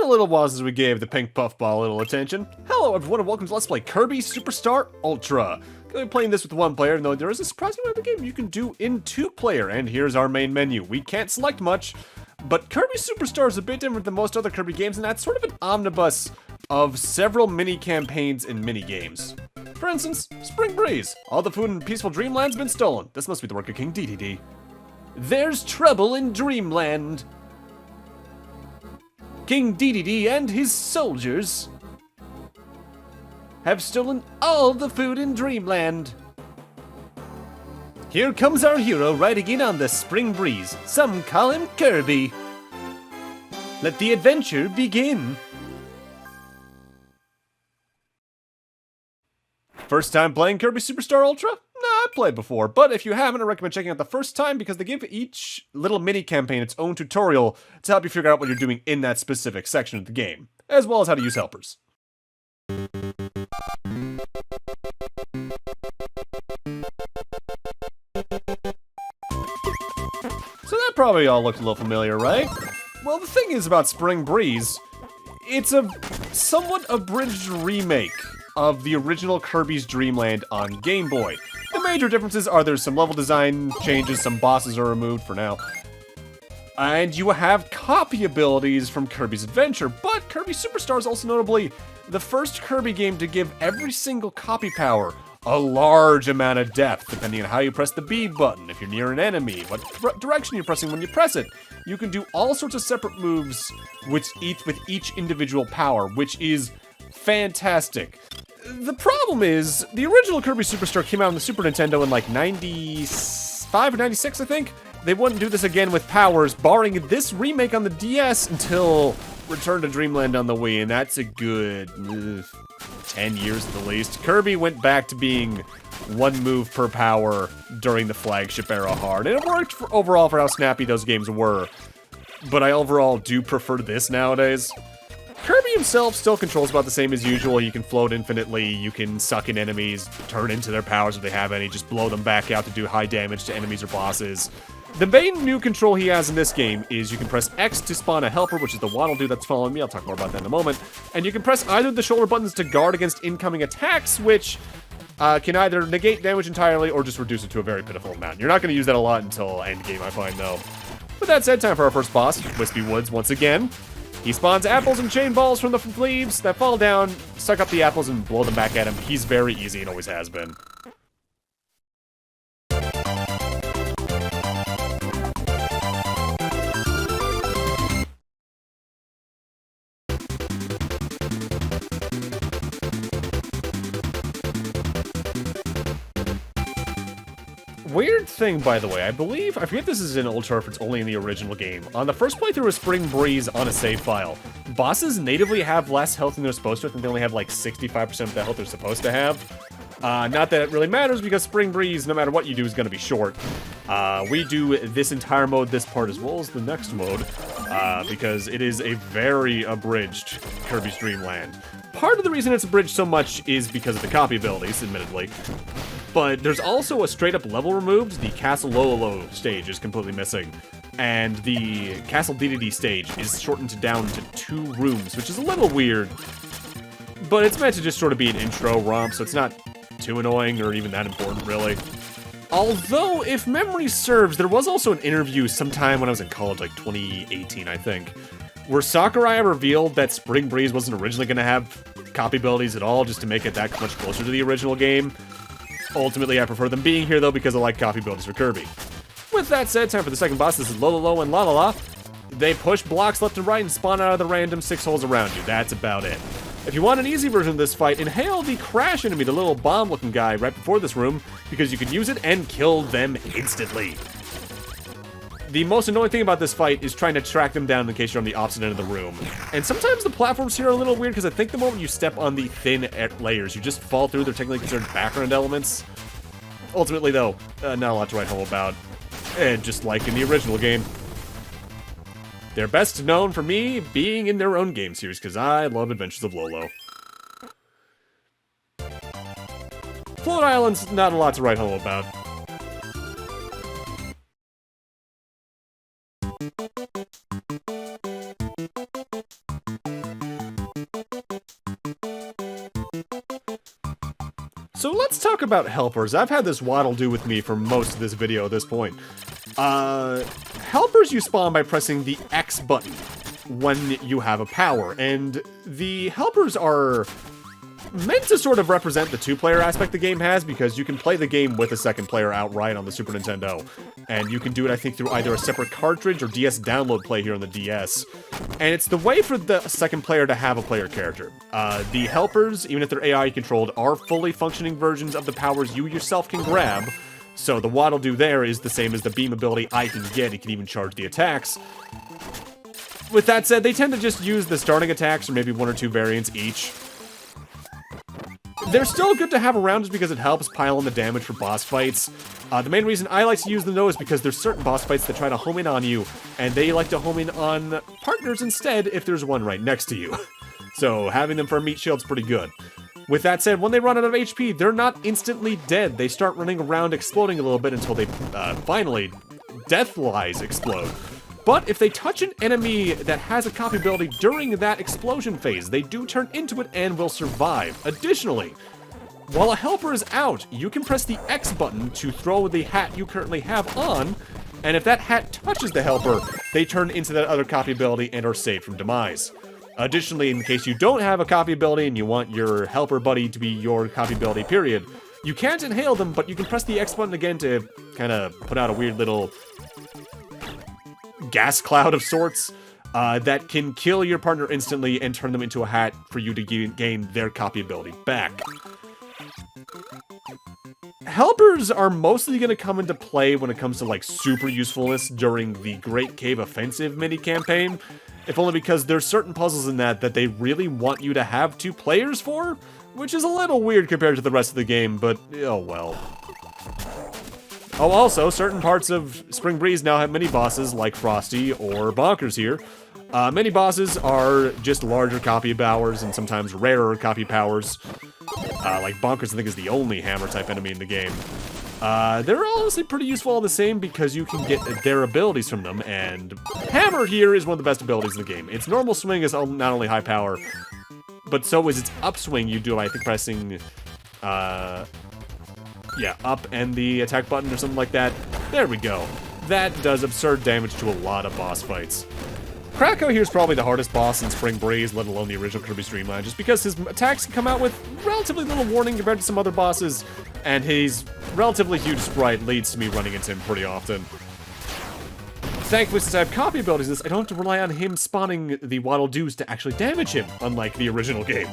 a little while since we gave the pink puffball a little attention. Hello everyone and welcome to Let's Play Kirby Superstar Ultra. Gonna be playing this with one player, though there is a surprising amount of the game you can do in two-player, and here's our main menu. We can't select much, but Kirby Superstar is a bit different than most other Kirby games, and that's sort of an omnibus of several mini-campaigns and mini-games. For instance, Spring Breeze. All the food in peaceful Dreamland's been stolen. This must be the work of King Dedede. There's trouble in Dreamland. King Dedede and his soldiers have stolen all the food in Dreamland. Here comes our hero riding in on the Spring Breeze. Some call him Kirby. Let the adventure begin. First time playing Kirby Superstar Ultra? Nah, I've played before, but if you haven't, I recommend checking out the first time because they give each little mini-campaign its own tutorial to help you figure out what you're doing in that specific section of the game, as well as how to use helpers. So that probably all looked a little familiar, right? Well, the thing is about Spring Breeze, it's a somewhat abridged remake of the original Kirby's Dreamland on Game Boy. The major differences are there's some level design changes, some bosses are removed for now, and you have copy abilities from Kirby's Adventure, but Kirby Superstar is also notably the first Kirby game to give every single copy power a large amount of depth, depending on how you press the B button, if you're near an enemy, what direction you're pressing when you press it. You can do all sorts of separate moves with each individual power, which is fantastic. The problem is, the original Kirby Superstar came out on the Super Nintendo in like 95 or 96, I think. They wouldn't do this again with powers, barring this remake on the DS until Return to Dreamland on the Wii, and that's a good 10 years at the least. Kirby went back to being one move per power during the flagship era hard, and it worked overall for how snappy those games were, but I overall do prefer this nowadays. Kirby himself still controls about the same as usual. You can float infinitely, you can suck in enemies, turn into their powers if they have any, just blow them back out to do high damage to enemies or bosses. The main new control he has in this game is you can press X to spawn a helper, which is the waddle dude that's following me. I'll talk more about that in a moment. And you can press either of the shoulder buttons to guard against incoming attacks, which can either negate damage entirely or just reduce it to a very pitiful amount. You're not going to use that a lot until endgame, I find, though. With that said, time for our first boss, Wispy Woods, once again. He spawns apples and chain balls from the leaves that fall down, suck up the apples, and blow them back at him. He's very easy and always has been. Weird thing, by the way, I forget if this is in Ultra or if it's only in the original game. On the first playthrough of Spring Breeze on a save file, bosses natively have less health than they're supposed to. I think they only have like 65% of the health they're supposed to have. Not that it really matters because Spring Breeze, no matter what you do, is going to be short. We do this entire mode, this part, as well as the next mode, because it is a very abridged Kirby's Dreamland. Part of the reason it's abridged so much is because of the copy abilities, admittedly. But there's also a straight-up level removed. The Castle Lolo stage is completely missing. And the Castle Dedede stage is shortened down to 2 rooms, which is a little weird. But it's meant to just sort of be an intro romp, so it's not too annoying or even that important, really. Although, if memory serves, there was also an interview sometime when I was in college, like 2018, I think, where Sakurai revealed that Spring Breeze wasn't originally going to have copy abilities at all, just to make it that much closer to the original game. Ultimately, I prefer them being here, though, because I like copy abilities for Kirby. With that said, time for the second boss. This is Lolo and La. They push blocks left and right and spawn out of the random 6 holes around you. That's about it. If you want an easy version of this fight, inhale the crash enemy, the little bomb-looking guy right before this room, because you can use it and kill them instantly. The most annoying thing about this fight is trying to track them down in case you're on the opposite end of the room. And sometimes the platforms here are a little weird because I think the moment you step on the thin layers, you just fall through. They're technically considered background elements. Ultimately, though, not a lot to write home about. Just like in the original game. They're best known for me being in their own game series because I love Adventures of Lolo. Float Island's not a lot to write home about. So let's talk about helpers. I've had this Waddle Do with me for most of this video at this point. Helpers you spawn by pressing the X button when you have a power, and the helpers are meant to sort of represent the two-player aspect the game has, because you can play the game with a second player outright on the Super Nintendo, and you can do it, I think, through either a separate cartridge or DS download play here on the DS. And it's the way for the second player to have a player character. The helpers, even if they're AI controlled, are fully functioning versions of the powers you yourself can grab. So the Waddle Do there is the same as the beam ability I can get. It can even charge the attacks. With that said, they tend to just use the starting attacks, or maybe one or two variants each. They're still good to have around just because it helps pile on the damage for boss fights. The main reason I like to use them, though, is because there's certain boss fights that try to home in on you, and they like to home in on partners instead if there's one right next to you. So having them for a meat shield's pretty good. With that said, when they run out of HP, they're not instantly dead. They start running around exploding a little bit until they finally death-wise explode. But if they touch an enemy that has a copy ability during that explosion phase, they do turn into it and will survive. Additionally, while a helper is out, you can press the X button to throw the hat you currently have on, and if that hat touches the helper, they turn into that other copy ability and are saved from demise. Additionally, in case you don't have a copy ability and you want your helper buddy to be your copy ability period, you can't inhale them, but you can press the X button again to kind of put out a weird little gas cloud of sorts that can kill your partner instantly and turn them into a hat for you to gain their copy ability back. Helpers are mostly going to come into play when it comes to like super usefulness during the Great Cave Offensive mini-campaign, if only because there's certain puzzles in that they really want you to have two players for, which is a little weird compared to the rest of the game, but oh well. Oh, also, certain parts of Spring Breeze now have mini-bosses like Frosty or Bonkers here. Mini-bosses are just larger copy powers and sometimes rarer copy powers. Like Bonkers, I think, is the only hammer-type enemy in the game. They're honestly pretty useful all the same because you can get their abilities from them, and Hammer here is one of the best abilities in the game. Its normal swing is not only high power, but so is its upswing. You do, I think, pressing, yeah, up and the attack button or something like that. There we go. That does absurd damage to a lot of boss fights. Krakow here is probably the hardest boss in Spring Breeze, let alone the original Kirby's Dreamland, just because his attacks can come out with relatively little warning compared to some other bosses, and his relatively huge sprite leads to me running into him pretty often. Thankfully, since I have copy abilities, I don't have to rely on him spawning the Waddle Doos to actually damage him, unlike the original game.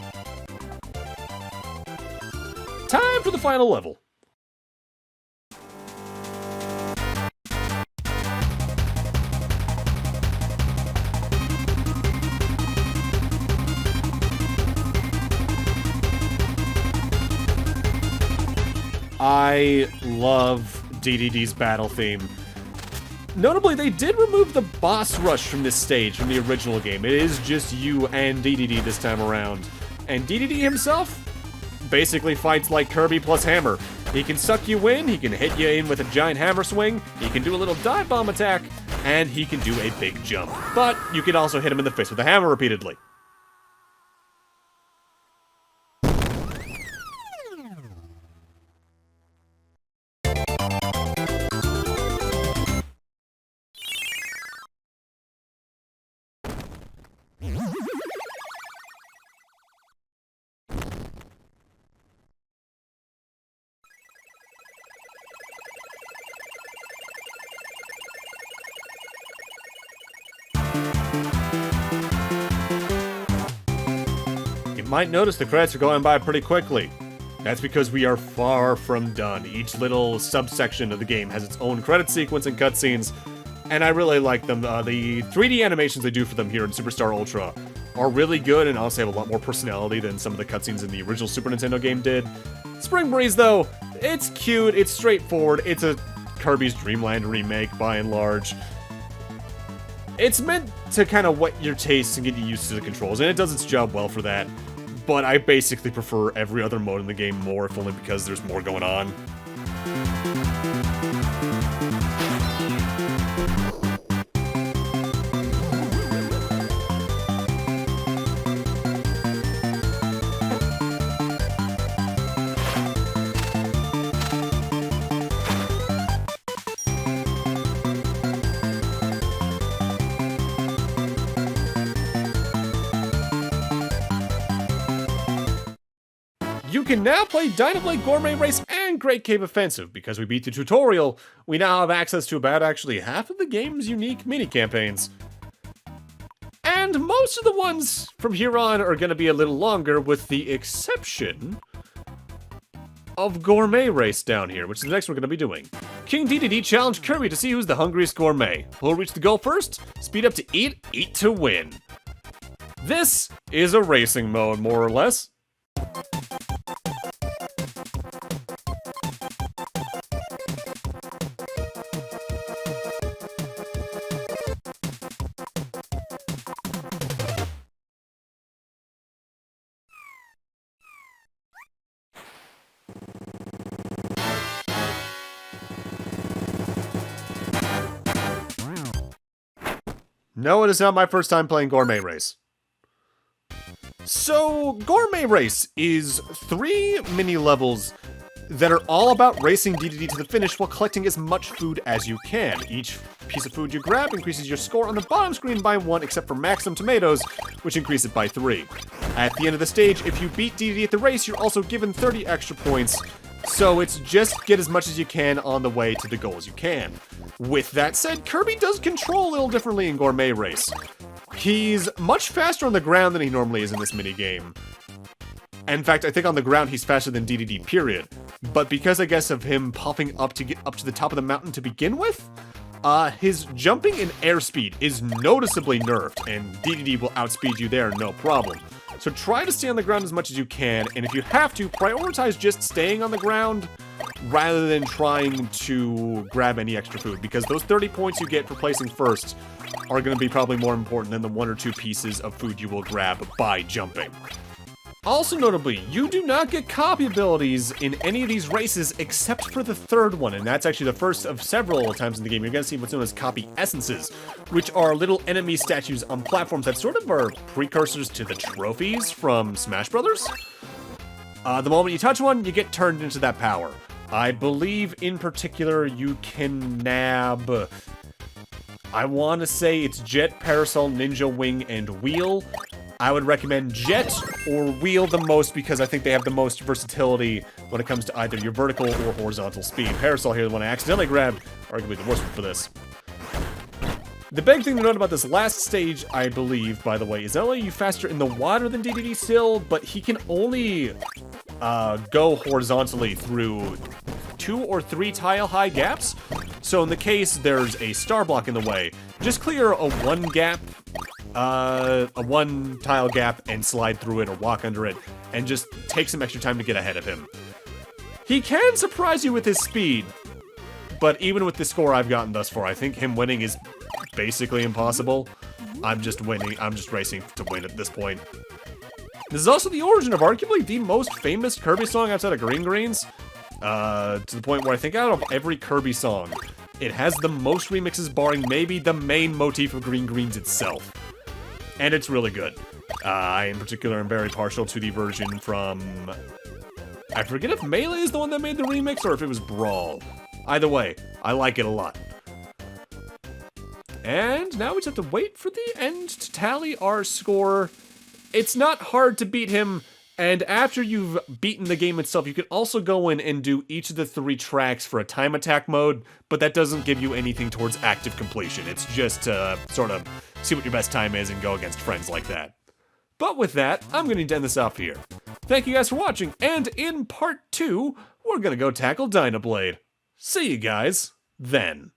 Time for the final level. I love DDD's battle theme. Notably, they did remove the boss rush from this stage from the original game. It is just you and DDD this time around. And DDD himself basically fights like Kirby plus Hammer. He can suck you in, he can hit you in with a giant hammer swing, he can do a little dive bomb attack, and he can do a big jump. But you can also hit him in the face with a hammer repeatedly. You might notice the credits are going by pretty quickly. That's because we are far from done. Each little subsection of the game has its own credit sequence and cutscenes, and I really like them. The 3D animations they do for them here in Superstar Ultra are really good and honestly have a lot more personality than some of the cutscenes in the original Super Nintendo game did. Spring Breeze, though, it's cute, it's straightforward, it's a Kirby's Dreamland remake by and large. It's meant to kind of whet your taste and get you used to the controls, and it does its job well for that. But I basically prefer every other mode in the game more, if only because there's more going on. You can now play Dynablade Gourmet Race and Great Cave Offensive. Because we beat the tutorial, we now have access to about actually half of the game's unique mini-campaigns. And most of the ones from here on are going to be a little longer, with the exception of Gourmet Race down here, which is the next we're going to be doing. King DDD challenged Kirby to see who's the hungriest gourmet. Who'll reach the goal first? Speed up to eat, eat to win. This is a racing mode, more or less. No, it is not my first time playing Gourmet Race. So, Gourmet Race is 3 mini-levels that are all about racing DDD to the finish while collecting as much food as you can. Each piece of food you grab increases your score on the bottom screen by 1, except for Maximum Tomatoes, which increase it by 3. At the end of the stage, if you beat DDD at the race, you're also given 30 extra points, so it's just get as much as you can on the way to the goals you can. With that said, Kirby does control a little differently in Gourmet Race. He's much faster on the ground than he normally is in this minigame. In fact, I think on the ground he's faster than DDD, period. But because, I guess, of him popping up to get up to the top of the mountain to begin with, his jumping and airspeed is noticeably nerfed, and DDD will outspeed you there, no problem. So try to stay on the ground as much as you can, and if you have to, prioritize just staying on the ground rather than trying to grab any extra food, because those 30 points you get for placing first are going to be probably more important than the 1 or 2 pieces of food you will grab by jumping. Also notably, you do not get copy abilities in any of these races except for the 3rd one, and that's actually the first of several times in the game. You're going to see what's known as copy essences, which are little enemy statues on platforms that sort of are precursors to the trophies from Smash Brothers. The moment you touch one, you get turned into that power. I believe, in particular, you can nab, I want to say it's Jet, Parasol, Ninja, Wing, and Wheel. I would recommend Jet or Wheel the most because I think they have the most versatility when it comes to either your vertical or horizontal speed. Parasol here, the one I accidentally grabbed, arguably the worst one for this. The big thing to note about this last stage, I believe, by the way, is not only are you faster in the water than DDD still, but he can only go horizontally through 2 or 3 tile-high gaps. So in the case there's a star block in the way, just clear a 1 gap, a 1 tile gap and slide through it or walk under it, and just take some extra time to get ahead of him. He can surprise you with his speed, but even with the score I've gotten thus far, I think him winning is basically impossible. I'm just racing to win at this point. This is also the origin of arguably the most famous Kirby song outside of Green Greens. To the point where I think out of every Kirby song, it has the most remixes, barring maybe the main motif of Green Greens itself. And it's really good. I, in particular, am very partial to the version from... I forget if Melee is the one that made the remix, or if it was Brawl. Either way, I like it a lot. And now we just have to wait for the end to tally our score. It's not hard to beat him, and after you've beaten the game itself, you can also go in and do each of the 3 tracks for a time attack mode, but that doesn't give you anything towards active completion. It's just to sort of see what your best time is and go against friends like that. But with that, I'm going to end this off here. Thank you guys for watching, and in part 2, we're going to go tackle Dynablade. See you guys then.